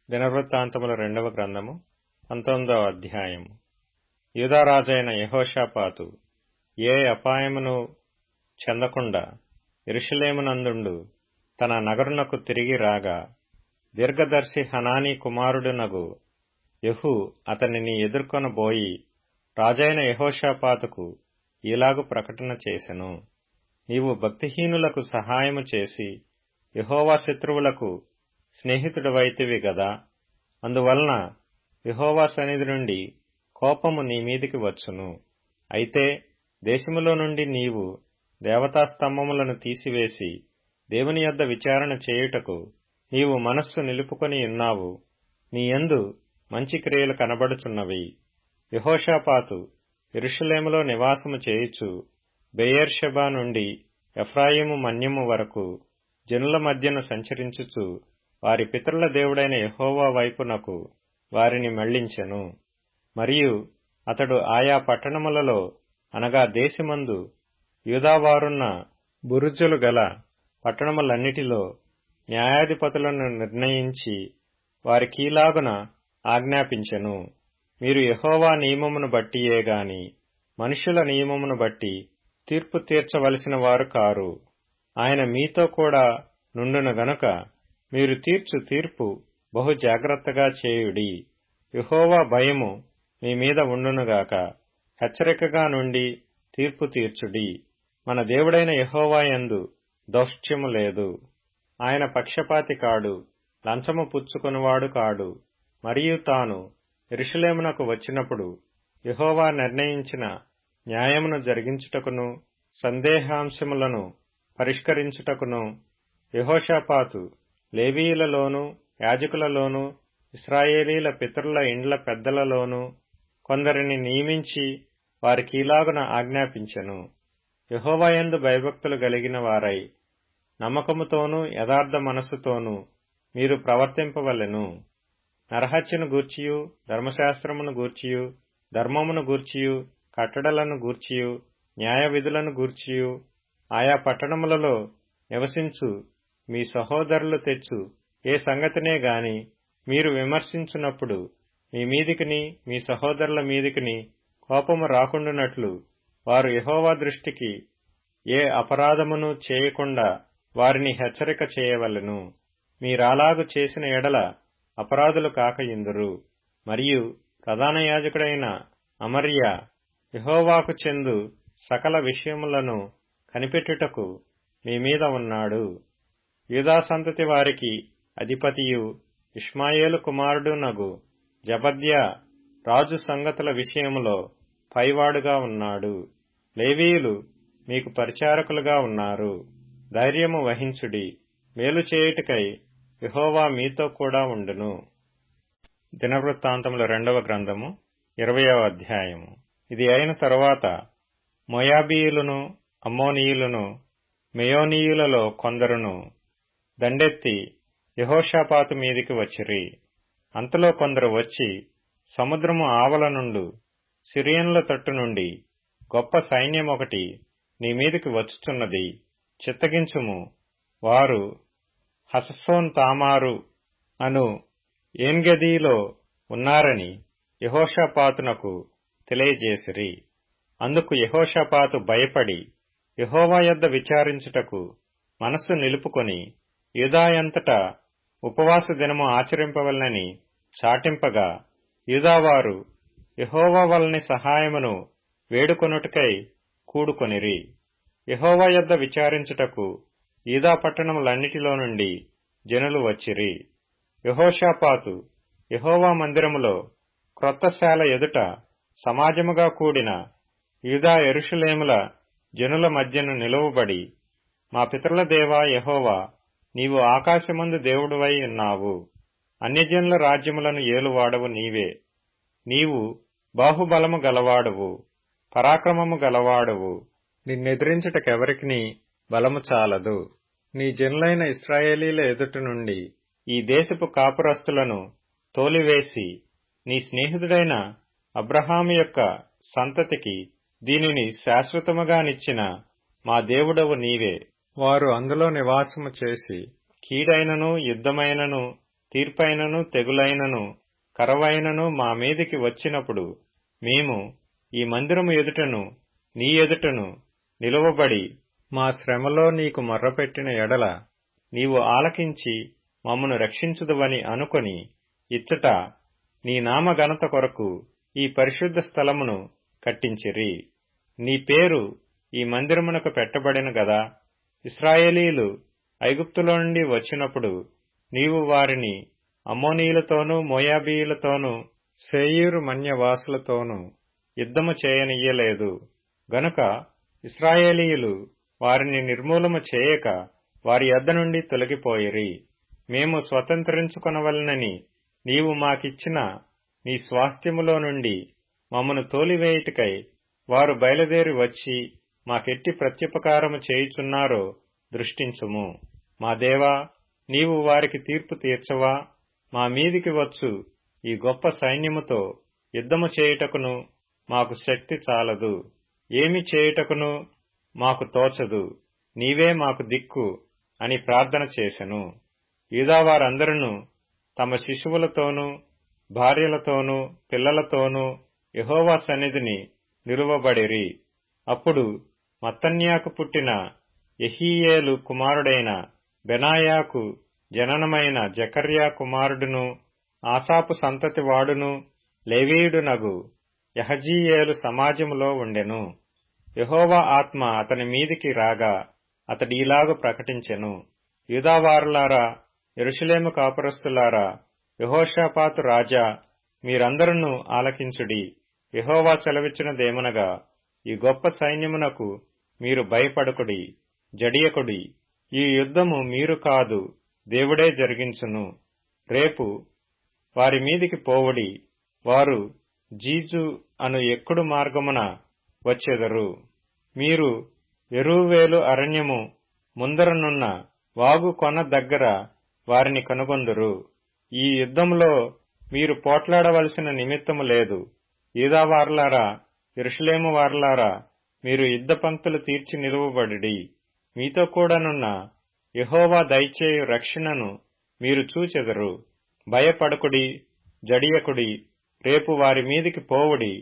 దినవృత్తాంతముల 2వ గ్రంథము 19వ అధ్యాయము. యూదారాజైన యెహోషాపాతు ఏ అపాయమును చెందకుండా యెరూషలేమునందుండు తన నగరునకు తిరిగి రాగా, దీర్ఘదర్శి హనానీ కుమారుడునగు యెహూ అతనిని ఎదుర్కొనబోయి రాజైన యెహోషాపాతుకు ఈలాగు ప్రకటన చేసెను. నీవు భక్తిహీనులకు సహాయము చేసి యెహోవా శత్రువులకు స్నేహితుడవైతివి గదా. అందువలన యెహోవా సన్నిధి నుండి కోపము నీ మీదికి వచ్చును. అయితే దేశములో నుండి నీవు దేవతాస్తంభములను తీసివేసి దేవుని యొద్ద విచారణ చేయుటకు నీవు మనస్సు నిలుపుకొని ఉన్నావు. నీ యందు మంచి క్రియలు కనబడుచున్నవి. యెహోషాపాతు యెరూషలేములో నివాసము చేయుచు బెయేర్షెబా నుండి ఎఫ్రాయిము మన్యము వరకు జనుల మధ్యను సంచరించుచు వారి పితరుల దేవుడైన యెహోవా వైపునకు వారిని మళ్లించెను. మరియు అతడు ఆయా పట్టణములలో అనగా దేశమందు యూదావారున్న బురుజులు గల పట్టణములన్నిటిలో న్యాయాధిపతులను నిర్ణయించి వారికీలాగున ఆజ్ఞాపించెను. మీరు యెహోవా నియమమును బట్టియే గాని మనుషుల నియమమును బట్టి తీర్పు తీర్చవలసిన వారు కారు. ఆయన మీతో కూడా నుండును గనుక మీరు తీర్చు తీర్పు బహు జాగ్రత్తగా చేయుడి. యెహోవా భయము మీ మీద ఉండునుగాక. హెచ్చరికగా నుండి తీర్పు తీర్చుడి. మన దేవుడైన యెహోవా యందు దౌష్ట్యము లేదు. ఆయన పక్షపాతి కాడు, లంచము పుచ్చుకొనువాడు కాడు. మరియు తాను యెరూషలేమునకు వచ్చినప్పుడు యెహోవా నిర్ణయించిన న్యాయమును జరిగించుటకును సందేహాంశములను పరిష్కరించుటకును యెహోషాపాతు లేవీయులలోను యాజకులలోను ఇశ్రాయేలీల పితరుల ఇండ్ల పెద్దలలోను కొందరిని నియమించి వారికీలాగున ఆజ్ఞాపించెను. యెహోవా యందు భయభక్తులు కలిగిన వారై నమ్మకముతోనూ యథార్థ మనస్సుతోనూ మీరు ప్రవర్తింపవలెను. నరహత్యను గూర్చియు ధర్మశాస్త్రమును గూర్చియు ధర్మమును గూర్చియు కట్టడలను గూర్చియు న్యాయ విధులను గూర్చియు ఆయా పట్టణములలో నివసించు మీ సహోదరులు తెచ్చు ఏ సంగతినే గాని మీరు విమర్శించున్నప్పుడు మీ మీదికిని మీ సహోదరుల మీదికిని కోపము రాకుండునట్లు వారు యెహోవా దృష్టికి ఏ అపరాధమును చేయకుండా వారిని హెచ్చరిక చేయవలెను. మీరాలాగు చేసిన ఎడల అపరాధులు కాకయుందురు. మరియు ప్రధాన యాజకుడైన అమర్యా యెహోవాకు చెందు సకల విషయములను కనిపెట్టుటకు మీ మీద ఉన్నాడు. యూదా సంతతి వారికి అధిపతియు ఇష్మాయేలు కుమారుడునగు జబద్యా రాజు సంగతుల విషయములో పైవాడుగా ఉన్నాడు. లేవీయులు మీకు పరిచారకులుగా ఉన్నారు. ధైర్యము వహించుడి. మేలు చేయుటకై యెహోవా మీతో కూడా ఉండును. దినవృత్తాంతముల 2వ గ్రంథము 20వ అధ్యాయము. ఇది అయిన తరువాత మోయాబీయులను అమ్మోనీయులను మెయోనీయులలో కొందరును దండెత్తి యెహోషాపాతు మీదికి వచ్చిరి. అంతలో కొందరు వచ్చి సముద్రము ఆవల నుండు సిరియనుల తట్టు నుండి గొప్ప సైన్యమొకటి నీ మీదికి వచ్చుచున్నది, చిత్తగించుము. వారు హససోన్ తామారు అను ఏన్గదీలో ఉన్నారని యెహోషాపాతునకు తెలియజేసిరి. అందుకు యెహోషాపాతు భయపడి యెహోవా యొద్ద విచారించుటకు మనస్సు నిలుపుకొని యూదాయంతటా ఉపవాస దినము ఆచరింపవలనని చాటింపగా, యూదావారు యెహోవా వలని సహాయమును వేడుకొనుటకై కూడుకొనిరి. యెహోవా యొద్ద విచారించుటకు యూదా పట్టణములన్నిటిలో నుండి జనులు వచ్చిరి. యెహోషాపాతు యెహోవా మందిరములో క్రొత్తశాల ఎదుట సమాజముగా కూడిన యూదా యెరూషలేముల జనుల మధ్యను నిలువబడి, మా పితరుల దేవా యెహోవా, నీవు ఆకాశమందు దేవుడువై ఉన్నావు. అన్యజనుల రాజ్యములను ఏలువాడవు నీవే. నీవు బాహుబలము గలవాడవు, పరాక్రమము గలవాడవు. నిన్నెదిరించుటకెవరికిని బలము చాలదు. నీ జనులైన ఇశ్రాయేలీల ఎదుట నుండి ఈ దేశపు కాపురస్తులను తోలివేసి నీ స్నేహితుడైన అబ్రహాము యొక్క సంతతికి దీనిని శాశ్వతముగానిచ్చిన మా దేవుడవు నీవే. వారు అందులో నివాసము చేసి కీడైనను యుద్ధమైనను తీర్పైనను తెగులైనను కరవైనను మా మీదికి వచ్చినప్పుడు మేము ఈ మందిరము ఎదుటను నీ ఎదుటను నిలువబడి మా శ్రమలో నీకు మొర్రపెట్టిన ఎడల నీవు ఆలకించి మమ్మను రక్షించుదువని అనుకొని ఇచ్చట నీ నామ ఘనత కొరకు ఈ పరిశుద్ధ స్థలమును కట్టించిరి. నీ పేరు ఈ మందిరమునకు పెట్టబడిన గదా. ఇశ్రాయేలీలు ఐగుప్తులో నుండి వచ్చినప్పుడు నీవు వారిని అమ్మోనీయులతోనూ మోయాబీయులతోనూ శేయీరు మన్యవాసులతోనూ యుద్ధము చేయనియ్యలేదు గనుక ఇశ్రాయేలీయులు వారిని నిర్మూలము చేయక వారి యొద్ద నుండి తొలగిపోయిరి. మేము స్వతంత్రించుకొనవలెనని నీవు మాకిచ్చిన నీ స్వాస్థ్యములో నుండి మమ్మను తోలివేయుటకై వారు బయలుదేరి వచ్చి మాకెట్టి ప్రత్యుపకారము చేయుచున్నారో దృష్టించుము. మా దేవా, నీవు వారికి తీర్పు తీర్చవా? మా మీదికి వచ్చు ఈ గొప్ప సైన్యముతో యుద్ధము చేయుటకును మాకు శక్తి చాలదు, ఏమి చేయుటకును మాకు తోచదు. నీవే మాకు దిక్కు అని ప్రార్థన చేసెను. యూదావారందరూ తమ శిశువులతోనూ భార్యలతోనూ పిల్లలతోనూ యెహోవా సన్నిధిని నిలువబడిరి. అప్పుడు మత్తన్యాకు పుట్టిన యెహీయేలు కుమారుడైన బెనాయాకు జననమైన జకర్యా కుమారుడును ఆసాపు సంతతి వాడును లేవీయుడునగు యహజీయేలు సమాజములో ఉండెను. యెహోవా ఆత్మ అతని మీదికి రాగా అతడు ఇలాగు ప్రకటించెను. యూదావారులారా, యెరూషలేము కాపురస్తులారా, యెహోషాపాతు రాజా, మీరందరూ ఆలకించుడి. యెహోవా సెలవిచ్చినదేమనగా, ఈ గొప్ప సైన్యమునకు మీరు భయపడకుడి, జడియకుడి. ఈ యుద్ధము మీరు కాదు, దేవుడే జరిగించును. రేపు వారి మీదికి పోవుడి. వారు జీజు అను ఎక్కుడు మార్గమున వచ్చెదరు. మీరు యెరూవేలు అరణ్యము ముందరనున్న వాగు కొన దగ్గర వారిని కనుగొందురు. ఈ యుద్ధములో మీరు పోట్లాడవలసిన నిమిత్తము లేదు. యూదావారులారా, యెరూషలేము వారులారా, మీరు యుద్ధ పంక్తులు తీర్చి నిలువబడుడి. మీతో కూడానున్న యెహోవా దయచేయు రక్షణను మీరు చూచెదరు. భయపడకుడి, జడియకుడి. రేపు వారి మీదికి పోవుడి.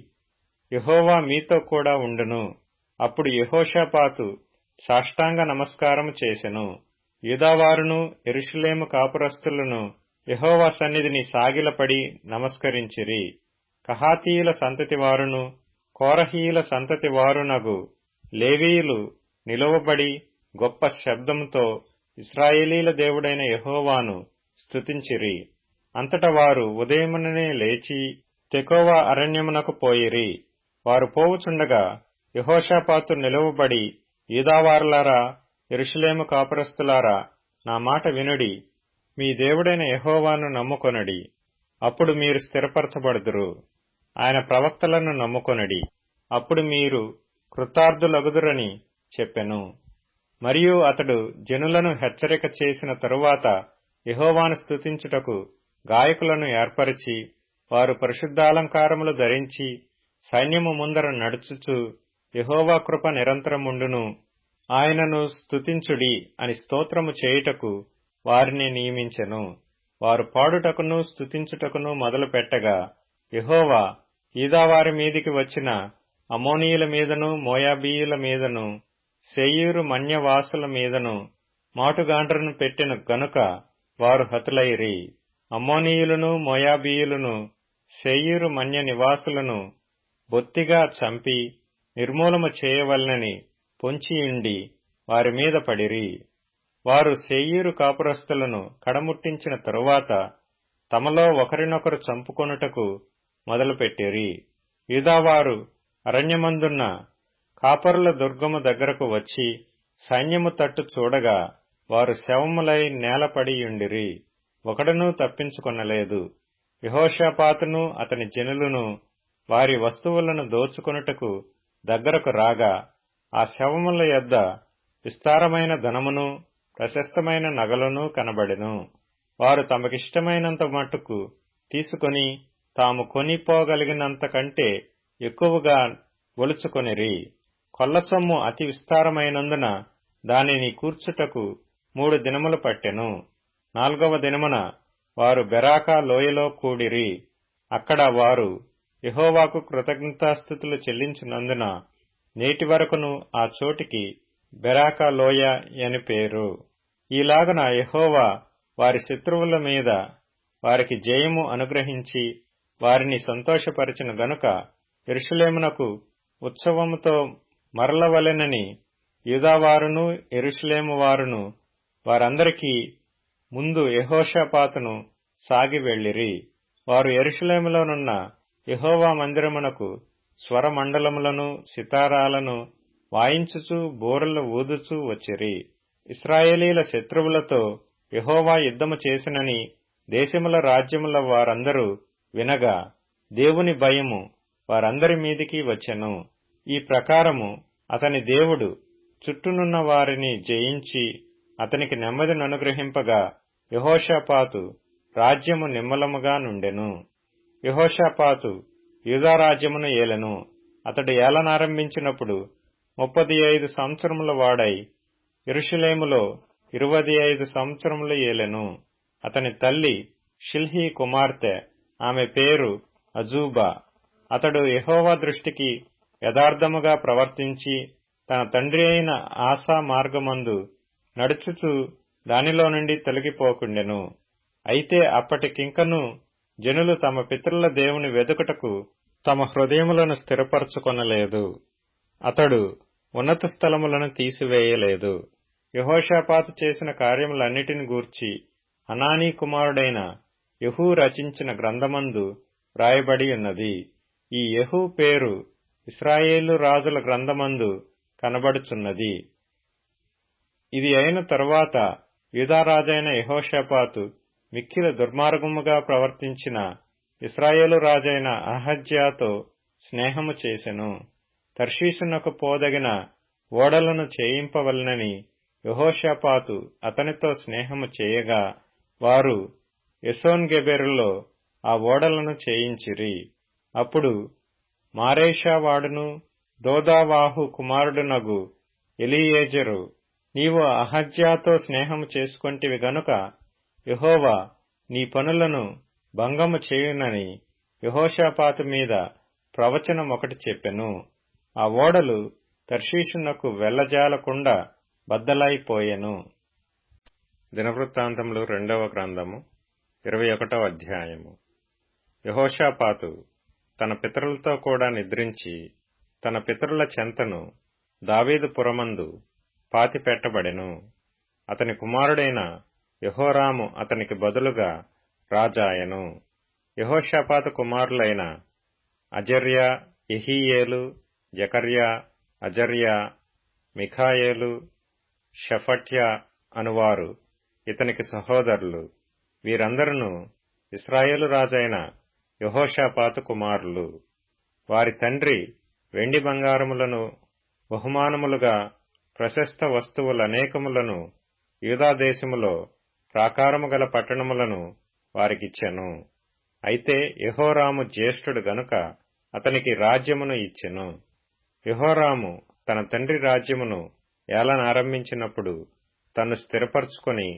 యెహోవా మీతో కూడా ఉండును. అప్పుడు యెహోషాపాతు సాష్టాంగ నమస్కారము చేసెను. యూదావారును యెరూషలేము కాపురస్తులను యెహోవా సన్నిధిని సాగిలపడి నమస్కరించిరి. కహాతీయుల సంతతి వారును కోరహీయుల సంతతి వారునగు లేవీయులు నిలువబడి గొప్ప శబ్దముతో ఇశ్రాయేలీల దేవుడైన యెహోవాను స్తుతించిరి. అంతట వారు ఉదయముననే లేచి తెకోవా అరణ్యమునకు పోయిరి. వారు పోవుచుండగా యెహోషాపాతు నిలువబడి, యూదావారులారా, యెరూషలేము కాపురస్తులారా, నా మాట వినుడి. మీ దేవుడైన యెహోవాను నమ్ముకొనుడి. అప్పుడు మీరు స్థిరపరచబడుదురు. ఆయన ప్రవక్తలను నమ్ముకొనుడి. అప్పుడు మీరు కృతార్థులగుదురని చెప్పెను. మరియు అతడు జనులను హెచ్చరిక చేసిన తరువాత యెహోవాను స్తుతించుటకు గాయకులను ఏర్పరిచి, వారు పరిశుద్ధాలంకారములు ధరించి సైన్యము ముందర నడుచుచు యెహోవా కృప నిరంతరముండును, ఆయనను స్తుతించుడి అని స్తోత్రము చేయుటకు వారిని నియమించెను. వారు పాడుటకును స్తుతించుటకును మొదలు పెట్టగా యెహోవా యూదావారి మీదికి వచ్చిన అమ్మోనీయుల మీదను మోయాబీయుల మీదను శేయీరు మన్యవాసుల మీదను మాటుగాండ్రను పెట్టెను గనుక వారు హతులైరి. అమ్మోనీయులను మోయాబీయులను శేయీరు మన్య నివాసులను బొత్తిగా చంపి నిర్మూలము చేయవలనని పొంచియుండి వారి మీద పడిరి. వారు శేయీరు కాపురస్తులను కడముట్టించిన తరువాత తమలో ఒకరినొకరు చంపుకొనుటకు మొదలుపెట్టిరి. యూదావారు అరణ్యమందున్న కాపరుల దుర్గము దగ్గరకు వచ్చి సైన్యము తట్టు చూడగా వారు శవములై నేలపడియుండిరి. ఒకడునూ తప్పించుకొనలేదు. యెహోషాపాతును అతని జనులను వారి వస్తువులను దోచుకొనుటకు దగ్గరకు రాగా ఆ శవముల యొద్ద విస్తారమైన ధనమును ప్రశస్తమైన నగలును కనబడెను. వారు తమకిష్టమైనంత మట్టుకు తీసుకొని తాము కొనిపోగలిగినంత కంటే ఎక్కువగా ఒలుచుకొనిరి. కొల్లసొమ్ము అతి విస్తారమైనందున దానిని కూర్చుటకు 3 దినములు పట్టెను. 4వ దినమున వారు బెరాకా లోయలో కూడిరి. అక్కడ వారు యెహోవాకు కృతజ్ఞతాస్తుతులు చెల్లించినందున నేటి వరకును ఆ చోటికి బెరాకా లోయ అని పేరు. ఈలాగున యెహోవా వారి శత్రువుల మీద వారికి జయము అనుగ్రహించి వారిని సంతోషపరిచిన గనుక యెరూషలేమునకు ఉత్సవముతో మరలవలెనని యూదావారును యెరూషలేము వారును వారందరికీ ముందు యెహోషాపాతును సాగి వెళ్ళిరి. వారు యెరూషలేములోనున్న యెహోవా మందిరమునకు స్వరమండలములను సితారాలను వాయించుచు బూరలు ఊదుచూ వచ్చిరి. ఇశ్రాయేలీల శత్రువులతో యెహోవా యుద్ధము చేసినని దేశముల రాజ్యముల వారందరూ వినగా దేవుని భయము వారందరి మీదికి వచ్చెను. ఈ ప్రకారము అతని దేవుడు చుట్టూనున్న వారిని జయించి అతనికి నెమ్మదిననుగ్రహింపగా యెహోషాపాతు రాజ్యము నిమ్మలముగా నుండెను. యెహోషాపాతు యూదా రాజ్యమును ఏలెను. అతడు ఏలనారంభించినప్పుడు 35 సంవత్సరముల వాడై యెరూషలేములో 25 సంవత్సరములు ఏలెను. అతని తల్లి షిల్హీ కుమార్తె, ఆమె పేరు అజూబా. అతడు యెహోవా దృష్టికి యథార్థముగా ప్రవర్తించి తన తండ్రి అయిన ఆసా మార్గమందు నడుచుచు దానిలో నుండి తొలగిపోకుండెను. అయితే అప్పటికింకను జనులు తమ పితరుల దేవుని వెదుకుటకు తమ హృదయములను స్థిరపరచుకొనలేదు. అతడు ఉన్నత స్థలములను తీసివేయలేదు. యెహోషాపాతు చేసిన కార్యములన్నిటిని గూర్చి హనానీ కుమారుడైన యెహూ రచించిన గ్రంథమందు వ్రాయబడి ఉన్నది. ఈ యెహూ పేరు ఇశ్రాయేలు రాజుల గ్రంథమందు కనబడుచున్నది. ఇది అయిన తరువాత యూదారాజైన యెహోషాపాతు మిక్కిలి దుర్మార్గముగా ప్రవర్తించిన ఇశ్రాయేలు రాజైన అహజ్యాతో స్నేహము చేసెను. తర్షీషునకు పోదగిన ఓడలను చేయింపవలనని యెహోషాపాతు అతనితో స్నేహము చేయగా వారు ఎసోన్గెబెరులో ఆ ఓడలను చేయించిరి. అప్పుడు మారేషా వాడును దోదావాహు కుమారుడునగు ఎలీయేజరు, నీవు అహజ్యాతో స్నేహము చేసుకొంటివి గనుక యెహోవా నీ పనులను భంగము చేయునని యెహోషాపాతు మీద ప్రవచనమొకటి చెప్పెను. ఆ ఓడలు తర్షీషునకు వెళ్లజాలకుండా బద్దలైపోయెను. దినవృత్తాంతములు 2వ గ్రంథము 21వ అధ్యాయము. యెహోషాపాతు తన పితరులతో కూడా నిద్రించి తన పితరుల చెంతను దావీదు పురమందు పాతిపెట్టబడెను. అతని కుమారుడైన యెహోరాము అతనికి బదులుగా రాజాయెను. యెహోషాపాతు కుమారులైన అజర్యా, యెహీయేలు, జకర్యా, అజర్యా, మిఖాయేలు, షఫట్యా అనువారు ఇతనికి సహోదరులు. వీరందరూ ఇశ్రాయేలు రాజైన యెహోషాపాతు కుమారులు. వారి తండ్రి వెండి బంగారములను బహుమానములుగా ప్రశస్త వస్తువులనేకములను యూదాదేశములో ప్రాకారము గల పట్టణములను వారికిచ్చెను. అయితే యెహోరాము జ్యేష్ఠుడు గనుక అతనికి రాజ్యమును ఇచ్చెను. యెహోరాము తన తండ్రి రాజ్యమును ఏలనారంభించినప్పుడు తన్ను స్థిరపరచుకొని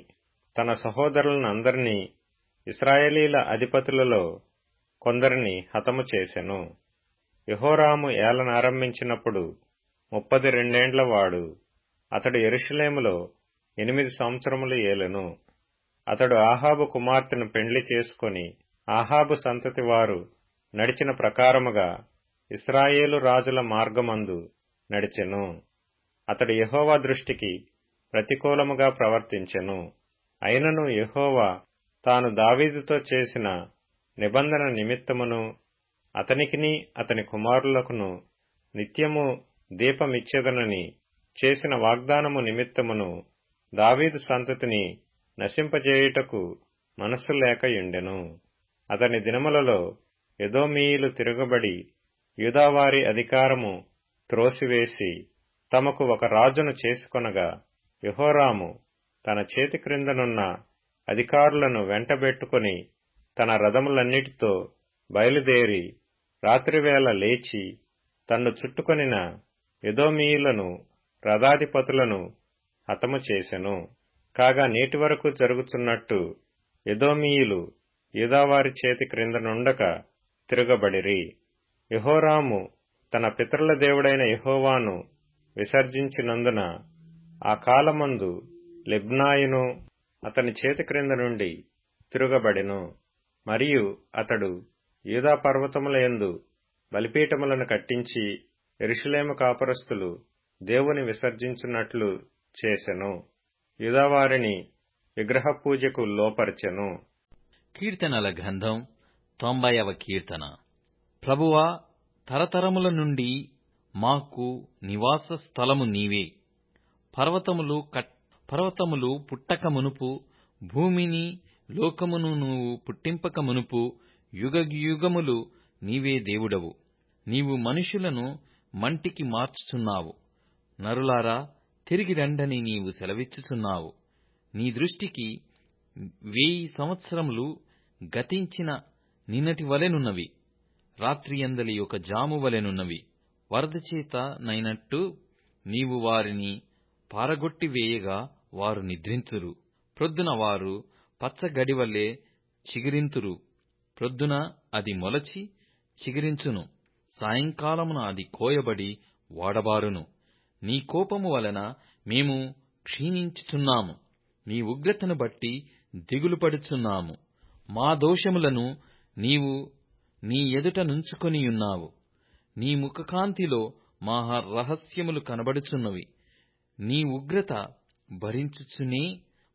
తన సహోదరులనందరినీ ఇశ్రాయేలీల అధిపతులలో కొందరిని హతము చేసెను. యెహోరాము ఏలనారంభించినప్పుడు 32 వాడు. అతడు యెరూషలేములో 8 సంవత్సరములు ఏలెను. అతడు ఆహాబు కుమార్తెను పెండ్లి చేసుకొని ఆహాబు సంతతి వారు నడిచిన ప్రకారముగా ఇశ్రాయేలు రాజుల మార్గమందు నడిచెను. అతడు యెహోవా దృష్టికి ప్రతికూలముగా ప్రవర్తించెను. అయినను యెహోవా తాను దావీదుతో చేసిన నిబంధన నిమిత్తమును అతనికిని అతని కుమారులకును నిత్యము దీపమిచ్చెదనని చేసిన వాగ్దానము నిమిత్తమును దావీదు సంతతిని నశింపజేయుటకు మనస్సు లేకయుండెను. అతని దినములలో ఎదోమీయులు తిరగబడి యూదావారి అధికారము త్రోసివేసి తమకు ఒక రాజును చేసుకొనగా యెహోరాము తన చేతి క్రిందనున్న అధికారులను వెంటబెట్టుకుని తన రథములన్నిటితో బయలుదేరి రాత్రివేళ లేచి తన్ను చుట్టుకొనిన ఎదోమీయులను రథాధిపతులను హతము చేసెను. కాగా నేటి వరకు జరుగుతున్నట్టు ఎదోమీయులు యూదావారి చేతి క్రింద నుండక తిరగబడిరి. యెహోరాము తన పితరుల దేవుడైన యెహోవాను విసర్జించినందున ఆ కాలమందు లిబ్నాయును అతని చేతి క్రింద నుండి తిరుగబడెను. మరియు అతడు యూదా పర్వతముల యందు బలిపీఠములను కట్టించి యెరూషలేము కాపురస్తులు దేవుని విసర్జించున్నట్లు చేసెను. యూదావారిని విగ్రహ పూజకు లోపరిచెను. కీర్తనల గ్రంథం 90వ కీర్తన. ప్రభువా, తరతరముల నుండి మాకు నివాస స్థలము నీవే. పర్వతములు పుట్టక మునుపు, భూమిని లోకమును నువ్వు పుట్టింపక మునుపు యుగయుగములు నీవే దేవుడవు. నీవు మనుషులను మంటికి మార్చుచున్నావు. నరులారా, తిరిగి రండని నీవు సెలవిచ్చుచున్నావు. నీ దృష్టికి 1000 సంవత్సరములు గతించిన నిన్నటి వలెనున్నవి. రాత్రియందలి ఒక జాము వలెనున్నవి. వరదచేత నైనట్టు నీవు వారిని పారగొట్టి వేయగా వారు నిద్రింతురు. ప్రొద్దున వారు పచ్చగడివలే చిగురింతురు. ప్రొద్దున అది మొలచి చిగురించును. సాయంకాలమున అది కోయబడి వాడబారును. నీ కోపము వలన మేము క్షీణించుచున్నాము. నీ ఉగ్రతను బట్టి దిగులుపడుచున్నాము. మా దోషములను నీవు నీ ఎదుట నుంచుకొనియున్నావు. నీ ముఖకాంతిలో మా రహస్యములు కనబడుచున్నవి. నీ ఉగ్రత భరించుచునే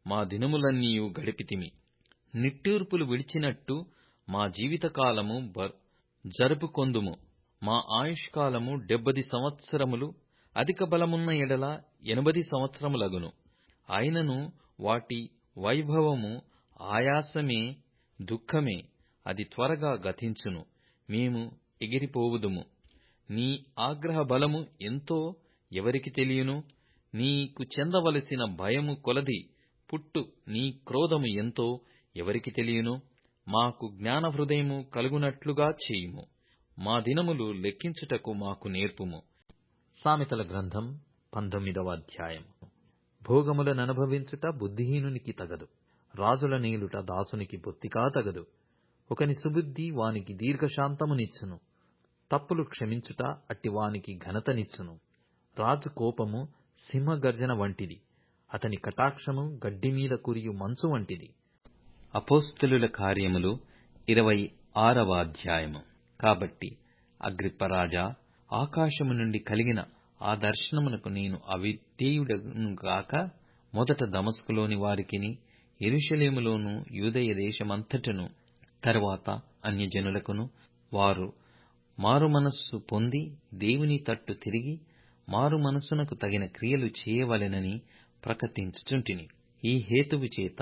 మా దినములన్నీయు గడిపితిమి. నిట్టూర్పులు విడిచినట్టు మా జీవితకాలము జరుపుకొందుము. మా ఆయుష్కాలము 70 సంవత్సరములు, అధిక బలమున్న ఎడల 80 సంవత్సరములగును. అయినను వాటి వైభవము ఆయాసమే, దుఃఖమే. అది త్వరగా గతించును. మేము ఎగిరిపోవుదుము. నీ ఆగ్రహ బలము ఎంతో ఎవరికి తెలియను? నీకు చెందవలసిన భయము కొలది పుట్టు నీ క్రోధము ఎంతో ఎవరికి తెలియను? మాకు జ్ఞాన హృదయము కలుగునట్లుగా చేయుము. మా దినములు లెక్కించుటకు మాకు నేర్పుము. సామెతల గ్రంథం 19వ అధ్యాయం. భోగములననుభవించుట బుద్ధిహీనునికి తగదు. రాజుల నేలుట దాసునికి బొత్తిగా తగదు. ఒకని సుబుద్ధి వానికి దీర్ఘశాంతమునిచ్చును. తప్పులు క్షమించుట అట్టివానికి ఘనతనిచ్చును. రాజు కోపము సింహగర్జన వంటిది. అతని కటాక్షము గడ్డిమీద కురియు మంచు వంటిది. అపోస్తలుల కార్యములు 26వ అధ్యాయము. కాబట్టి అగ్రిప్పరాజా, ఆకాశము నుండి కలిగిన ఆ దర్శనమునకు నేను అవిధేయుడను గాక, మొదట దమస్కులోని వారికిని, యెరూషలేములోను, యూదయ దేశమంతటను, తరువాత అన్యజనులకును, వారు మారుమనస్సు పొంది దేవుని తట్టు తిరిగి మారు మనస్సునకు తగిన క్రియలు చేయవలెనని ప్రకటించుచుంటిని. ఈ హేతువు చేత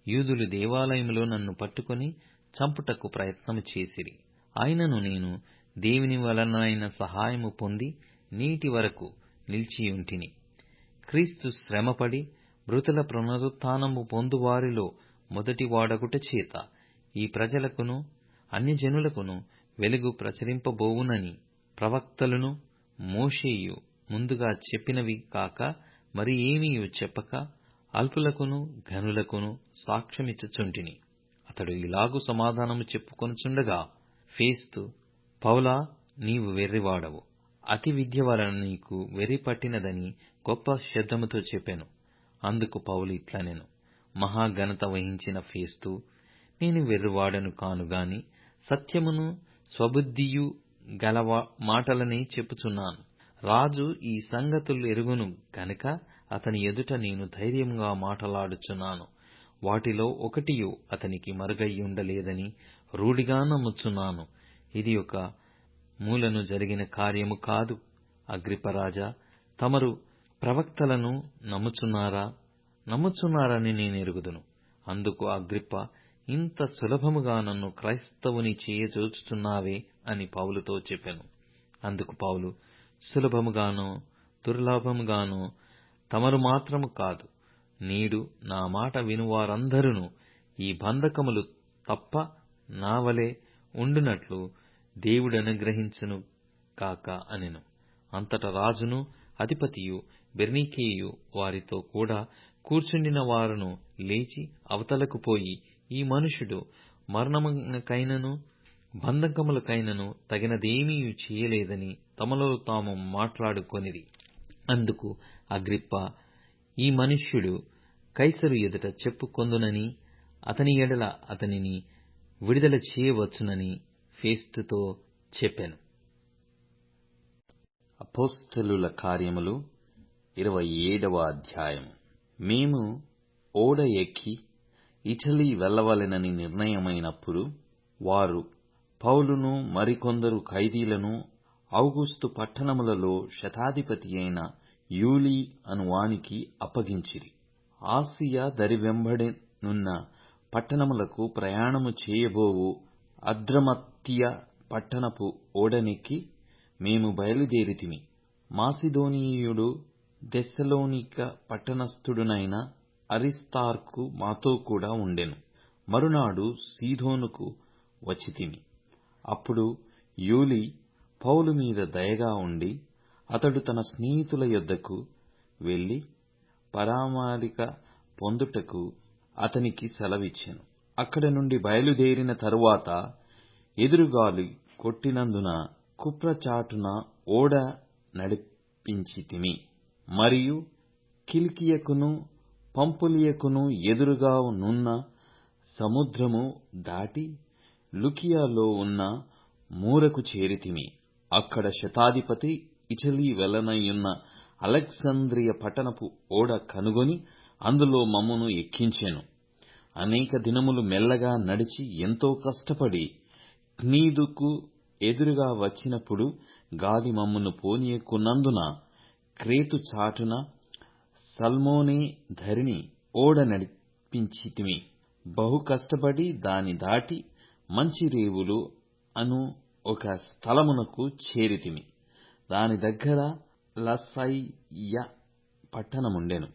యూదులు దేవాలయములో నన్ను పట్టుకొని చంపుటకు ప్రయత్నము చేసిరి. అయినను నేను దేవుని వలనైన సహాయము పొంది నేటి వరకు నిలిచియుంటిని. క్రీస్తు శ్రమపడి మృతుల పునరుత్థానము పొందువారిలో మొదటి వాడగుట చేత ఈ ప్రజలకును అన్యజనులకును వెలుగు ప్రచురింపబోవునని ప్రవక్తలును మోషేయు ముందుగా చెప్పినవి కాక మరి ఏమీయు చెప్పక అల్పులకును ఘనులకును సాక్ష్యమిచ్చుచుంటిని. అతడు ఇలాగు సమాధానము చెప్పుకొనుచుండగా ఫేస్తు, పౌలా, నీవు వెర్రివాడవు, అతి విద్య వలన నీకు వెర్రి పట్టినదని గొప్ప శబ్దముతో చెప్పెను. అందుకు పౌలు ఇట్లనెను: మహాఘనత వహించిన ఫేస్తు, నేను వెర్రివాడను కానుగాని సత్యమును స్వబుద్ధియు గల మాటలనే చెప్పుచున్నాను. రాజు ఈ సంగతులు ఎరుగును గనుక అతని ఎదుట నేను ధైర్యముగా మాటలాడుచున్నాను. వాటిలో ఒకటియు అతనికి మరుగయ్యుండలేదని రూఢిగా నమ్ముచున్నాను. ఇది ఒక మూలను జరిగిన కార్యము కాదు. అగ్రిప్పరాజా, తమరు ప్రవక్తలను నమ్ముచున్నారని నేనెరుగుదును. అందుకు అగ్రిప్ప, ఇంత సులభముగా నన్ను క్రైస్తవుని చేయజోచుచున్నావే అని పౌలుతో చెప్పెను. అందుకు పౌలు, సులభముగానో దుర్లభముగానో తమరు మాత్రము కాదు, నేడు నా మాట వినువారందరూ ఈ బంధకములు తప్ప నా వలె ఉండునట్లు దేవుడనుగ్రహించును కాక అనెను. అంతట రాజును అధిపతియు బెర్నీకేయు వారితో కూడా కూర్చుండిన వారును లేచి అవతలకు పోయి ఈ మనుషుడు మరణమునకైనను బంధకములకైనను తగినదేమీ చేయలేదని తమలో తాము మాట్లాడుకొనిరి. అందుకు అగ్రిప్ప, ఈ మనుష్యుడు కైసరు ఎదుట చెప్పుకొందునని అతని ఎడల అతనిని విడుదల చేయవచ్చునని ఫేస్తుతో చెప్పెను. అపోస్తలుల కార్యములు 27వ అధ్యాయం. మేము ఓడ ఎక్కి ఇటలీ వెళ్ళవలెనని నిర్ణయమైనప్పుడు వారు పౌలును మరికొందరు ఖైదీలను ఔగుస్తు పట్టణములలో శతాధిపతి అయిన యూలీ అనువానికి అప్పగించిరి. ఆసియా దరివెంబడినున్న పట్టణములకు ప్రయాణము చేయబోవు అద్రమత్తియ పట్టణపు ఓడనెక్కి మేము బయలుదేరితిమి. మాసిదోనీయుడు థెస్సలోనిక పట్టణస్థుడునైన అరిస్తార్కు మాతో కూడా ఉండెను. మరునాడు సీదోనుకు వచ్చితిమి. అప్పుడు యూలీ పౌలు మీద దయగా ఉండి అతడు తన స్నేహితుల యొద్దకు వెళ్లి పరామరిక పొందుటకు అతనికి సెలవిచ్చెను. అక్కడి నుండి బయలుదేరిన తరువాత ఎదురుగాలి కొట్టినందున కుప్రచాటున ఓడ నడిపించితిమి. మరియు కిలికియకును పంఫులియకును ఎదురుగా నున్న సముద్రము దాటి లుకియలో ఉన్న మూరకు చేరితిమి. అక్కడ శతాధిపతి ఇటలీ వెళ్లనయున్న అలెగ్జాంద్రియ పట్టణపు ఓడ కనుగొని అందులో మమ్మును ఎక్కించెను. అనేక దినములు మెల్లగా నడిచి ఎంతో కష్టపడి క్నీదుకు ఎదురుగా వచ్చినప్పుడు గాలి మమ్మును పోనీయకున్నందున క్రేతు చాటున సల్మోనే ధరిని ఓడ నడిపించితిమి. బహు కష్టపడి దాని దాటి మంచి రేవులు అను ఒక స్థలమునకు చేరితిమి. దాని దగ్గర లసయ్య పట్టణముండెను.